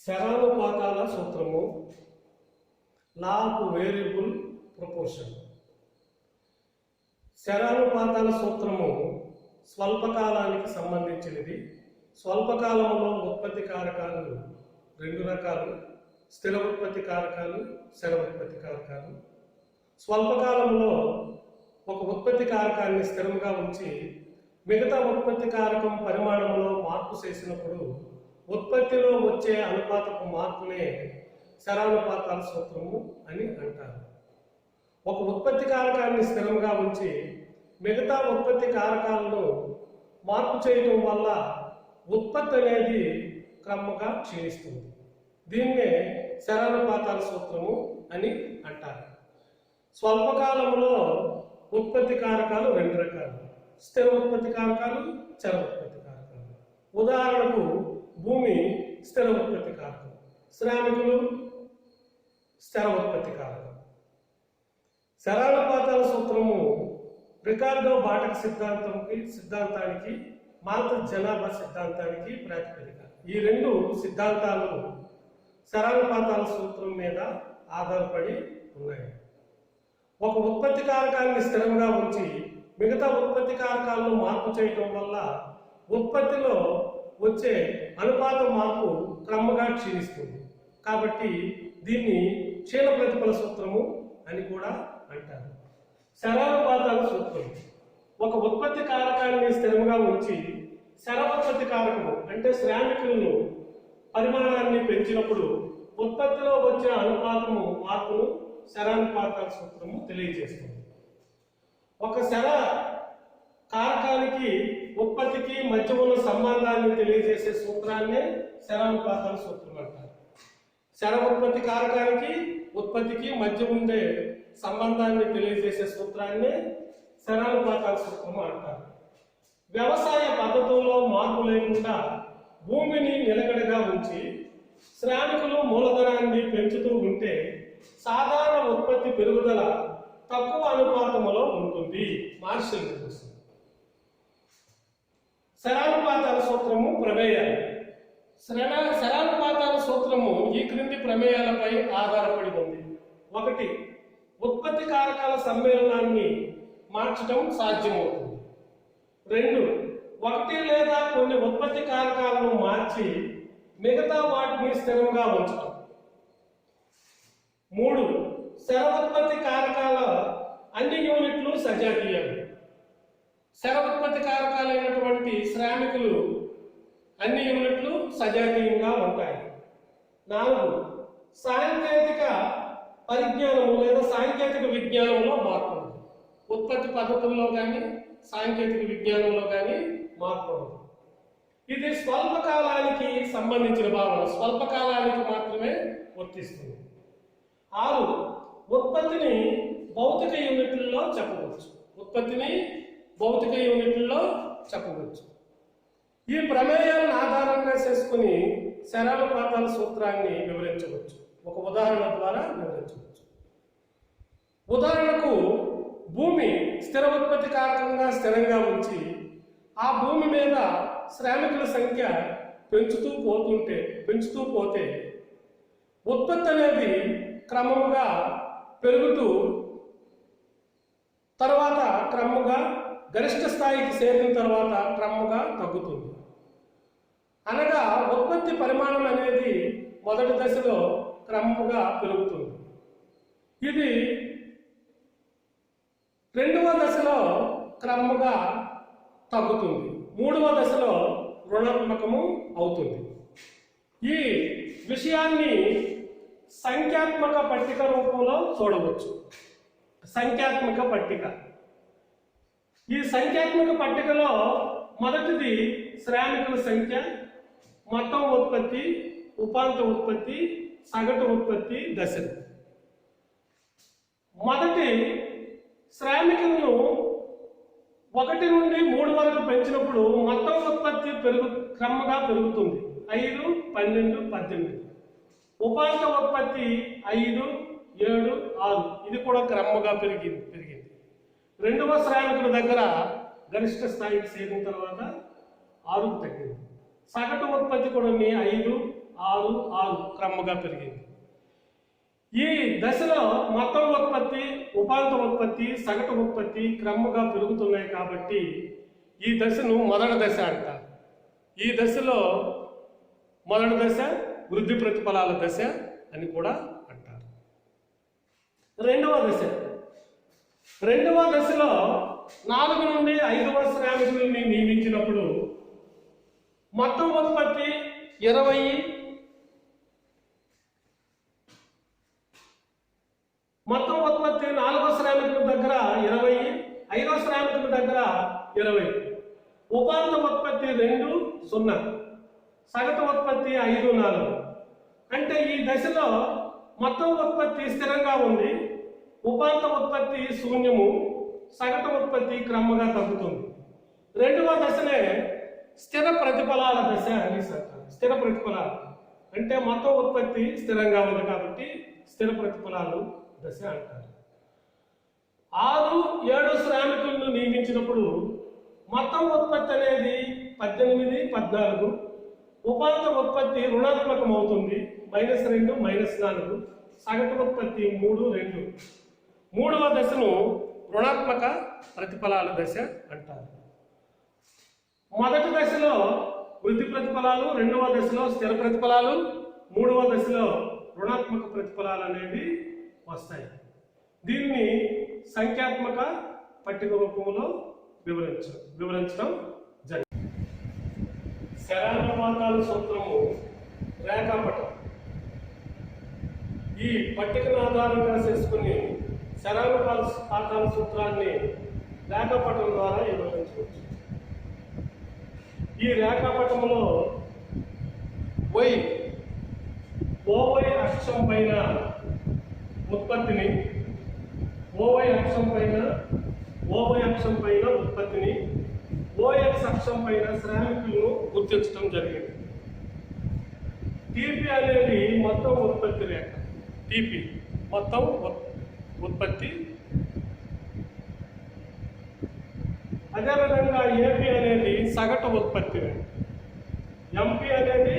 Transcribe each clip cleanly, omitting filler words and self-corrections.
శరానుపాతాల సూత్రము, law of variable proportion. శరానుపాతాల సూత్రము స్వల్పకాలానికి సంబంధించినది. స్వల్పకాలంలో ఉత్పత్తి కారకాలు రెండు రకాలు: స్థిర ఉత్పత్తి కారకాలు, శర ఉత్పత్తి కారకాలు. స్వల్పకాలంలో ఒక ఉత్పత్తి కారకాన్ని స్థిరంగా ఉంచి మిగతా ఉత్పత్తి కారకం పరిమాణంలో మార్పు చేసినప్పుడు ఉత్పత్తిలో వచ్చే అనుపాతపు మార్పునే శరానుపాతాల సూత్రము అని అంటారు. ఒక ఉత్పత్తి కారకాన్ని స్థిరంగా ఉంచి మిగతా ఉత్పత్తి కారకాలను మార్పు చేయడం వల్ల ఉత్పత్తి అనేది క్రమంగా క్షీణిస్తుంది. దీన్నే శరానుపాతాల సూత్రము అని అంటారు. స్వల్పకాలంలో ఉత్పత్తి కారకాలు రెండు రకాలు: స్థిర ఉత్పత్తి కారకాలు, చర ఉత్పత్తి కారకాలు. ఉదాహరణకు భూమి స్థిర ఉత్పత్తి కారకం, శ్రామికులు స్థిర ఉత్పత్తి కారకం. శరానుపాతాల సూత్రము రికార్డో బాటక్ సిద్ధాంతానికి మాల్థస్ జనాభా సిద్ధాంతానికి ప్రాతిపదిక. ఈ రెండు సిద్ధాంతాలు శరానుపాతాల సూత్రం మీద ఆధారపడి ఉన్నాయి. ఒక ఉత్పత్తి కారకాన్ని స్థిరంగా ఉంచి మిగతా ఉత్పత్తి కారకాలను మార్పు చేయడం వల్ల ఉత్పత్తిలో వచ్చే అనుపాత మార్పు క్రమంగా క్షీణిస్తుంది. కాబట్టి దీన్ని క్షీణ ప్రతిఫల సూత్రము అని కూడా అంటారు. శరానుపాతాల సూత్రం ఒక ఉత్పత్తి కారకాన్ని స్థిరంగా ఉంచి శర ఉత్పత్తి కారకము అంటే శ్రామికులను పరిమాణాన్ని పెంచినప్పుడు ఉత్పత్తిలో వచ్చే అనుపాతము మార్పును శరానుపాతాల సూత్రము తెలియజేస్తుంది. ఒక శర కారకానికి ఉత్పత్తికి మధ్య ఉన్న సంబంధాన్ని తెలియజేసే సూత్రాన్నే శరానుపాతాల సూత్రం అంటారు. శర ఉత్పత్తి కారకానికి ఉత్పత్తికి మధ్య ఉండే సంబంధాన్ని తెలియజేసే సూత్రాన్నే శరానుపాతాల సూత్రము అంటారు. వ్యవసాయ పద్ధతుల్లో మార్పు లేకుండా భూమిని నిలకడగా ఉంచి శ్రామికులు మూలధనాన్ని పెంచుతూ ఉంటే సాధారణ ఉత్పత్తి పెరుగుదల తక్కువ అనుపాతములో ఉంటుంది. మార్షల్ నిర్వచనం. శరానుపాతాల సూత్రము ప్రమేయాలు. శరానుపాతాల సూత్రము ఈ క్రింది ప్రమేయాలపై ఆధారపడి ఉంది. 1. ఉత్పత్తి కారకాల సమ్మేళనాన్ని మార్చడం సాధ్యమవుతుంది. 2. ఒకటి లేదా కొన్ని ఉత్పత్తి కారకాలను మార్చి మిగతా వాటిని స్థిరంగా ఉంచడం. 3. శర ఉత్పత్తి కారకాల అన్ని యూనిట్లు సజాతీయాలు. శర ఉత్పత్తి కారకాలైనటువంటి శ్రామికులు అన్ని యూనిట్లు సజాతీయంగా ఉంటాయి. 4. సాంకేతిక పరిజ్ఞానము లేదా సాంకేతిక విజ్ఞానంలో మార్పు ఉంది. ఉత్పత్తి పద్ధతుల్లో కానీ సాంకేతిక విజ్ఞానంలో కానీ మార్పు ఉంది. ఇది స్వల్పకాలానికి సంబంధించిన భావన, స్వల్పకాలానికి మాత్రమే వర్తిస్తుంది. 6. ఉత్పత్తిని భౌతిక యూనిట్లలో చెప్పవచ్చు. ఉత్పత్తిని భౌతిక యూనిట్లలో చెప్పవచ్చు. ఈ ప్రమేయాలను ఆధారంగా చేసుకుని శరానుపాతాల సూత్రాన్ని వివరించవచ్చు. ఒక ఉదాహరణ ద్వారా వివరించవచ్చు. ఉదాహరణకు భూమి స్థిర ఉత్పత్తి కారకంగా స్థిరంగా ఉంచి ఆ భూమి మీద శ్రామికుల సంఖ్య పెంచుతూ పోతే ఉత్పత్తి అనేది క్రమముగా పెరుగుతూ తర్వాత క్రమంగా గరిష్ట స్థాయికి చేరిన తర్వాత క్రమంగా తగ్గుతుంది. అనగా ఉత్పత్తి పరిమాణం అనేది మొదటి దశలో క్రమంగా పెరుగుతుంది. ఇది రెండవ దశలో క్రమంగా తగ్గుతుంది. మూడవ దశలో రుణాత్మకము అవుతుంది. ఈ విషయాన్ని సంఖ్యాత్మక పట్టిక రూపంలో చూడవచ్చు. సంఖ్యాత్మక పట్టిక. ఈ సంఖ్యాత్మక పట్టికలో మొదటిది శ్రామికుల సంఖ్య, మొత్తం ఉత్పత్తి, ఉపాంత ఉత్పత్తి, సగటు ఉత్పత్తి దశలు. మొదటి శ్రామికులను 1 నుండి 3 వరకు పెంచినప్పుడు మొత్తం ఉత్పత్తి క్రమంగా పెరుగుతుంది. 5, 12, 18. ఉపాంత ఉత్పత్తి 5, 7, 6 ఇది కూడా క్రమంగా పెరిగింది. రెండవ శ్రామికుల దగ్గర గరిష్ట స్థాయికి చేరిన తర్వాత 6కు తగ్గింది. సగటు ఉత్పత్తి కూడా 5, 6 6 క్రమంగా పెరిగింది. ఈ దశలో మొత్తం ఉత్పత్తి, ఉపాంత ఉత్పత్తి, సగటు ఉత్పత్తి క్రమంగా పెరుగుతున్నాయి కాబట్టి ఈ దశను మొదటి దశ అంటారు. ఈ దశలో మొదటి దశ వృద్ధి ప్రతిఫలాల దశ అని కూడా అంటారు. రెండవ దశలో 4 నుండి 5వ శ్రామికుల్ని నియమించినప్పుడు మొత్తం ఉత్పత్తి 20, మొత్తం ఉత్పత్తి 4వ శ్రామికుల దగ్గర 20, 5వ శ్రామికుల దగ్గర 20, ఉపాంత ఉత్పత్తి 2 0, సగటు ఉత్పత్తి 5 4. అంటే ఈ దశలో మొత్తం ఉత్పత్తి స్థిరంగా ఉంది, ఉపాంత ఉత్పత్తి శూన్యము, సగటు ఉత్పత్తి క్రమంగా తగ్గుతుంది. రెండవ దశనే స్థిర ప్రతిఫలాల దశ అని అంటారు. స్థిర ప్రతిఫలాలు అంటే మొత్తం ఉత్పత్తి స్థిరంగా ఉంది కాబట్టి స్థిర ప్రతిఫలాలు దశ అంటారు. 6, 7 శ్రామికులను నియమించినప్పుడు మొత్తం ఉత్పత్తి అనేది 18, 14, ఉపాంత ఉత్పత్తి రుణాత్మకం అవుతుంది, -2, -4, సగటు ఉత్పత్తి 3 2. మూడవ దశను రుణాత్మక ప్రతిఫలాల దశ అంటారు. మొదటి దశలో వృద్ధి ప్రతిఫలాలు, రెండవ దశలో స్థిర ప్రతిఫలాలు, మూడవ దశలో రుణాత్మక ప్రతిఫలాలు అనేవి వస్తాయి. దీన్ని సంఖ్యాత్మక పట్టిక రూపంలో వివరించడం జరిగింది. శరానుపాతాల సూత్రము రేఖాపటం. ఈ పట్టికను ఆధారంగా చేసుకుని శరానుపాతాల సూత్రాన్ని రేఖాపటం ద్వారా వివరించవచ్చు. ఈ రేఖాపటంలో OY అక్షం పైన ఉత్పత్తిని, OY అక్షం పైన ఉత్పత్తిని, OX అక్షం పైన శ్రామికులను గుర్తించడం జరిగింది. TP అనేది మొత్తం ఉత్పత్తి రేఖ. TP మొత్తం ఉత్పత్తి. అదేవిధంగా AP అనేది సగటు ఉత్పత్తి రేఖ. MP అనేది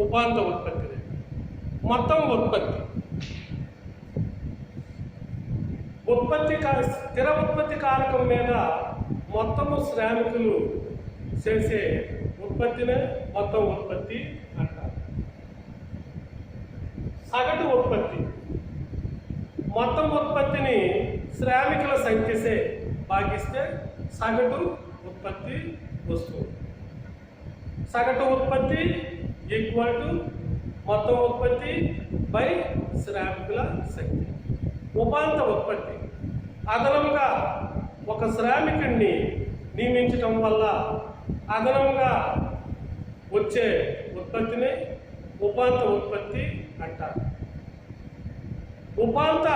ఉపాంత ఉత్పత్తి రేఖ. మొత్తం స్థిర ఉత్పత్తి కారకం మీద మొత్తము శ్రామికులు చేసే ఉత్పత్తినే మొత్తం ఉత్పత్తి అంటారు. సగటు ఉత్పత్తి మొత్తం ఉత్పత్తిని శ్రామికుల సంఖ్యసే భాగిస్తే సగటు ఉత్పత్తి వస్తుంది. సగటు ఉత్పత్తి మొత్తం ఉత్పత్తి బై శ్రామికుల సంఖ్య. ఉపాంత ఉత్పత్తి అదనంగా ఒక శ్రామికుడిని నియమించటం వల్ల అదనంగా వచ్చే ఉత్పత్తిని ఉపాంత ఉత్పత్తి అంటారు. ఉపాంత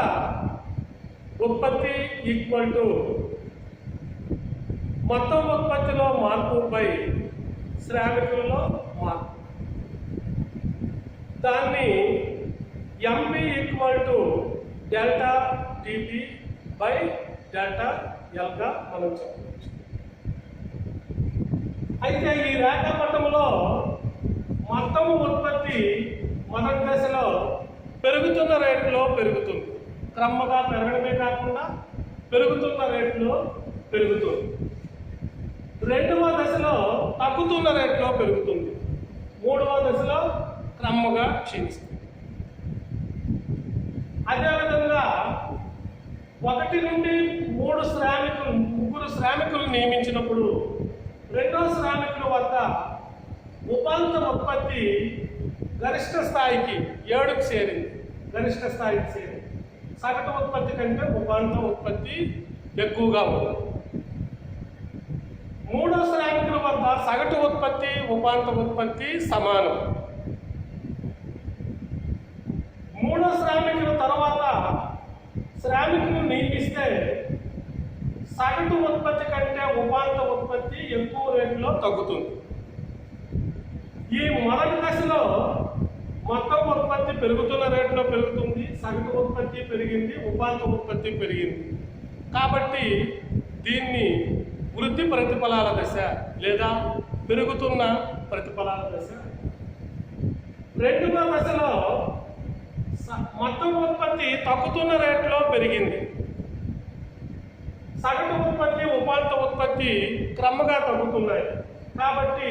ఉత్పత్తి మొత్తం ఉత్పత్తిలో మార్పు బై శ్రామికుల్లో మార్పు. దాన్ని MP delta TP by delta L గా మనం చెప్పవచ్చు. అయితే ఈ రేఖాపటంలో మొత్తం ఉత్పత్తి మొదటి దశలో పెరుగుతున్న రేటులో పెరుగుతుంది, క్రమంగా పెరగడమే కాకుండా పెరుగుతున్న రేటులో పెరుగుతుంది. రెండవ దశలో తగ్గుతున్న రేటులో పెరుగుతుంది, మూడవ దశలో క్రమంగా క్షీణిస్తుంది. అదేవిధంగా 1 నుండి 3 శ్రామికులు నియమించినప్పుడు రెండో శ్రామికుల వద్ద ఉపాంత ఉత్పత్తి గరిష్ట స్థాయికి 7కు చేరింది. సగటు ఉత్పత్తి కంటే ఉపాంత ఉత్పత్తి ఎక్కువగా ఉంది. మూడో శ్రామికుల వద్ద సగటు ఉత్పత్తి ఉపాంత ఉత్పత్తి సమానం. మూడో శ్రామికుల తర్వాత శ్రామికులు నియమిస్తే సగటు ఉత్పత్తి కంటే ఉపాంత ఉత్పత్తి ఎక్కువ రేటులో తగ్గుతుంది. ఈ మొదటి దశలో మొత్తం ఉత్పత్తి పెరుగుతున్న రేటులో పెరుగుతుంది, సగటు ఉత్పత్తి పెరిగింది, ఉపాంత ఉత్పత్తి పెరిగింది. కాబట్టి దీన్ని వృద్ధి ప్రతిఫలాల దశ లేదా పెరుగుతున్న ప్రతిఫలాల దశ రెండవ దశలో మొత్తం ఉత్పత్తి తగ్గుతున్న రేట్లో పెరిగింది. సగటు ఉత్పత్తి, ఉపాంత ఉత్పత్తి క్రమంగా తగ్గుతున్నాయి. కాబట్టి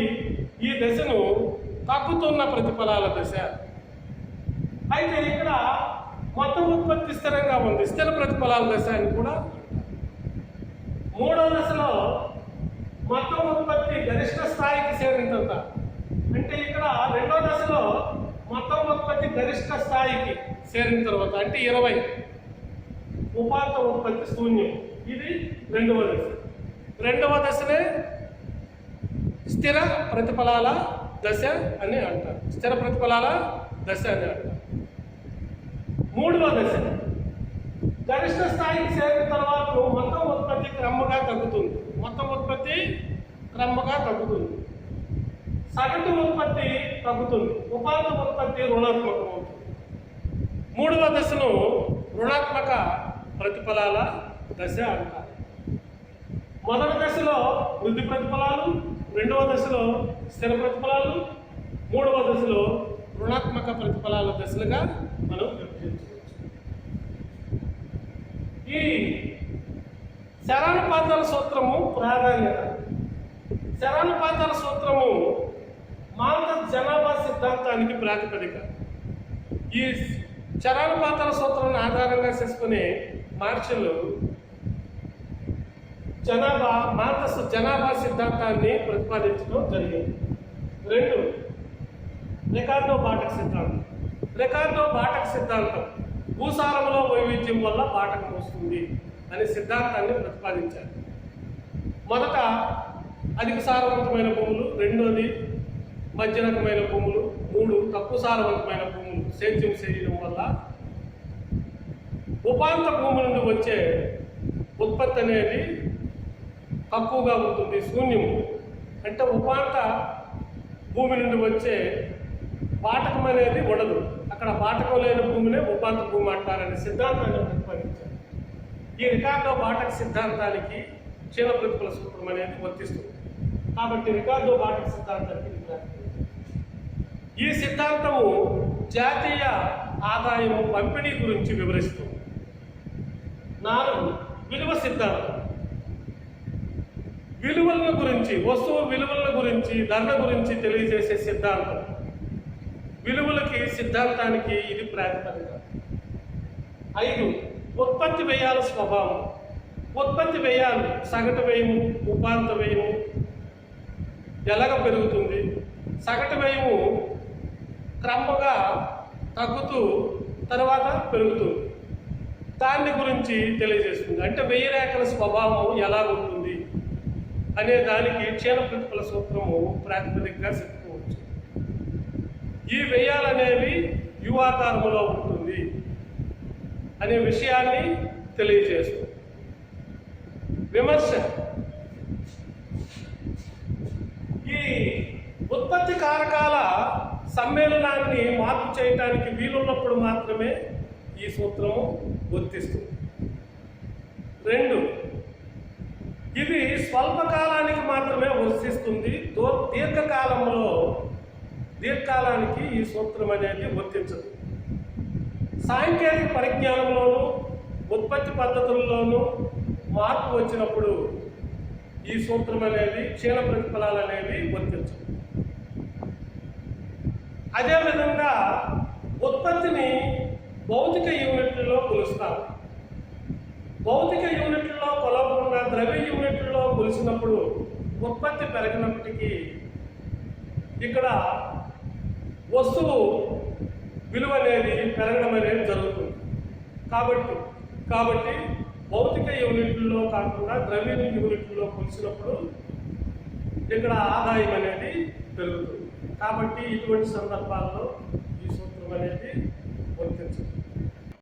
ఈ దశను తగ్గుతున్న ప్రతిఫలాల దశ. అయితే ఇక్కడ మొత్తం ఉత్పత్తి స్థిరంగా ఉంది, స్థిర ప్రతిఫలాల దశ అని కూడా. మూడో దశలో మొత్తం ఉత్పత్తి గరిష్ట స్థాయికి చేరిన తర్వాత, అంటే ఇక్కడ రెండో దశలో మొత్తం ఉత్పత్తి గరిష్ట స్థాయికి చేరిన తర్వాత అంటే 20, ఉపాంత ఉత్పత్తి శూన్యం. ఇది రెండవ దశ. రెండవ దశనే స్థిర ప్రతిఫలాల దశ అని అంటారు. స్థిర ప్రతిఫలాల దశ అని అంటారు. మూడవ దశ గరిష్ట స్థాయికి చేరిన తర్వాత మొత్తం ఉత్పత్తి క్రమంగా తగ్గుతుంది. మొత్తం ఉత్పత్తి క్రమంగా తగ్గుతుంది. సగటు ఉత్పత్తి తగ్గుతుంది. ఉపాంత ఉత్పత్తి రుణాత్మకం అవుతుంది. మూడవ దశను రుణాత్మక ప్రతిఫలాల దశ అంటారు. మొదటి దశలో వృద్ధి ప్రతిఫలాలు, రెండవ దశలో స్థిర ప్రతిఫలాలు, మూడవ దశలో రుణాత్మక ప్రతిఫలాల దశలుగా మనం విభజించవచ్చు. ఈ శరానుపాతాల సూత్రము ప్రాధాన్యత. శరానుపాతాల సూత్రము మానవ జనాభా సిద్ధాంతానికి ప్రాతిపదిక. ఈ శరానుపాతాల సూత్రాన్ని ఆధారంగా చేసుకుని మార్షల్ జనాభా సిద్ధాంతాన్ని ప్రతిపాదించడం జరిగింది. రెండు, రికార్డో బాటక్ సిద్ధాంతం. రికార్డో బాటక్ సిద్ధాంతం భూసారంలో వైవిధ్యం వల్ల బాటకం వస్తుంది అనే సిద్ధాంతాన్ని ప్రతిపాదించారు. మొదట అధిక సారవంతమైన భూములు, రెండోది మధ్య రకమైన భూములు, మూడు తక్కువ సారవంతమైన భూములు సేద్యం చేయడం వల్ల ఉపాంత భూమి నుండి వచ్చే ఉత్పత్తి అనేది తక్కువగా ఉంటుంది, శూన్యము. అంటే ఉపాంత భూమి నుండి వచ్చే బాటకం అనేది ఉండదు. అక్కడ బాటకం లేని భూమినే ఉపాంత భూమి అంటారనే సిద్ధాంతాన్ని ప్రతిపాదించారు. ఈ రికార్డో బాటక్ సిద్ధాంతానికి క్షీణ ప్రతిఫల సూత్రం అనేది వర్తిస్తుంది. కాబట్టి రికార్డో బాటక్ సిద్ధాంతానికి ఈ సిద్ధాంతము జాతీయ ఆదాయము పంపిణీ గురించి వివరిస్తుంది. 4, విలువ సిద్ధాంతం. విలువల గురించి, వస్తువు విలువల గురించి, ధరల గురించి తెలియజేసే సిద్ధాంతం. విలువలకి సిద్ధాంతానికి ఇది ప్రాతిపదిక. 5, ఉత్పత్తి వ్యయాల స్వభావం. ఉత్పత్తి వ్యయాలు సగటు వ్యయము, ఉపాంత వ్యయము ఎలాగ పెరుగుతుంది, సగటు వ్యయము క్రమంగా తగ్గుతూ తర్వాత పెరుగుతుంది, దాన్ని గురించి తెలియజేస్తుంది. అంటే వ్యయ రేఖల స్వభావం ఎలా ఉంటుంది అనే దానికి క్షీణ ప్రతిఫల సూత్రము ప్రాతిపదికగా చెప్పుకోవచ్చు. ఈ వ్యయాలు అనేవి యు ఆకారములో ఉంటుంది అనే విషయాన్ని తెలియజేస్తుంది. విమర్శ. ఈ ఉత్పత్తి కారకాల సమ్మేళనాన్ని మార్పు చేయడానికి వీలున్నప్పుడు మాత్రమే ఈ సూత్రము వర్తిస్తుంది. 2, ఇది స్వల్పకాలానికి మాత్రమే వర్తిస్తుంది. దీర్ఘకాలానికి ఈ సూత్రం అనేది వర్తించదు. సాంకేతిక పరిజ్ఞానంలోనూ ఉత్పత్తి పద్ధతుల్లోనూ మార్పు వచ్చినప్పుడు ఈ సూత్రం అనేది క్షీణ ప్రతిఫలాలు అనేవి వర్తించదు. అదేవిధంగా ఉత్పత్తిని భౌతిక యూనిట్లలో కొలుస్తారు. భౌతిక యూనిట్లలో కొలవకుండా ద్రవ్య యూనిట్లలో కొలిసినప్పుడు ఉత్పత్తి పెరిగినప్పటికీ ఇక్కడ వస్తువు విలువ అనేది పెరగడం అనేది జరుగుతుంది. కాబట్టి భౌతిక యూనిట్లలో కాకుండా ద్రవ్య యూనిట్లలో కొలిసినప్పుడు ఇక్కడ ఆదాయం అనేది పెరుగుతుంది. కాబట్టి ఇటువంటి సందర్భాల్లో ఈ సూత్రం అనేది వర్తించదు.